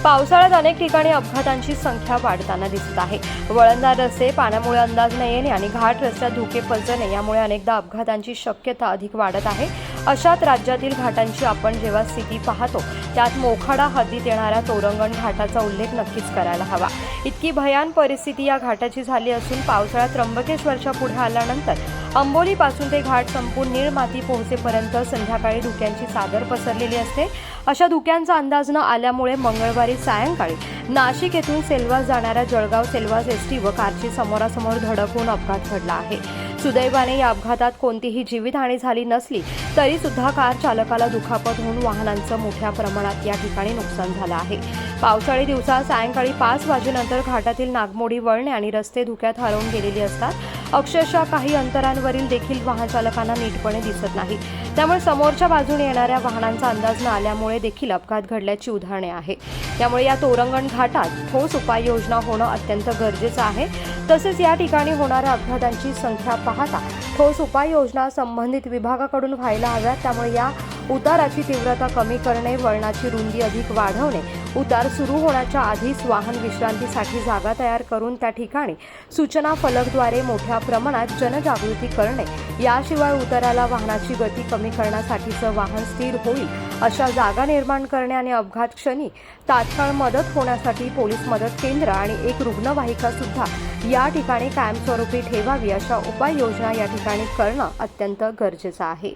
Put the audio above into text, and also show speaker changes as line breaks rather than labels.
पावसाळ्यात अनेक ठिकाणी अपघातांची संख्या वाढताना दिसत आहे। वळणदार रस्ते, पाण्यामुळे अंदाज न येणे आणि घाट रस्त्यात धुके पसरणे यामुळे अनेकदा अपघातांची शक्यता अधिक वाढत आहे। अशात राज्यातील घाटांची आपण जेव्हा स्थिती पाहतो त्यात मोखाडा हद्दीत येणाऱ्या तोरंगण घाटाचा उल्लेख नक्कीच करायला हवा। इतकी भयान परिस्थिती या घाटाची झाली असून पावसाळ्यात त्र्यंबकेश्वरच्या पुढे आल्यानंतर अंबोलीपासून ते घाट संपून निळमाती पोहोचेपर्यंत संध्याकाळी धुक्यांची चादर पसरलेली असते। अशा धुक्यांचा अंदाज न आल्यामुळे मंगळवारी सायंकाळी नाशिक येथून सेलवास जाणाऱ्या जळगाव सेलवास एसटी व कारची समोरासमोर धडक होऊन अपघात घडला आहे। सुदैवाने या अपघातात कोणतीही जीवितहानी झाली नसली तरी सुद्धा कार चालकाला दुखापत होऊन वाहनांचं मोठ्या प्रमाणात या ठिकाणी नुकसान झालं आहे। पावसाळी दिवसात सायंकाळी 5 वाजेनंतर घाटातील नागमोडी वळणे आणि रस्ते धुक्यात हरवून गेलेली असतात। अक्षरशः काही अंतरांवरील देखील वाहन चालकांना नीटपणे दिसत नाही। त्यामुळे समोरच्या बाजूने येणाऱ्या वाहनांचा अंदाज न आल्यामुळे देखील अपघात घडल्याची उदाहरणे आहेत। त्यामुळे या तोरंगण घाटात ठोस उपाययोजना होणं अत्यंत गरजेचं आहे। तसेच या ठिकाणी होणाऱ्या अपघातांची संख्या पाहता ठोस उपाययोजना संबंधित विभागाकडून व्हायला हव्यात। त्यामुळे या उताराची तीव्रता कमी करणे, वळणाची रुंदी अधिक वाढवणे, उतार सुरू होण्याच्या आधीच वाहन विश्रांतीसाठी जागा तयार करून त्या ठिकाणी सूचना फलकद्वारे मोठ्या प्रमाणात जनजागृती करणे, याशिवाय उताराला वाहनाची गती कमी करण्यासाठीचं वाहन स्थिर होईल अशा जागा निर्माण करणे आणि अपघात क्षणी तात्काळ मदत होण्यासाठी पोलीस मदत केंद्र आणि एक रुग्णवाहिका सुद्धा या ठिकाणी कायमस्वरूपी ठेवावी अशा उपाययोजना या ठिकाणी करणं अत्यंत गरजेचं आहे।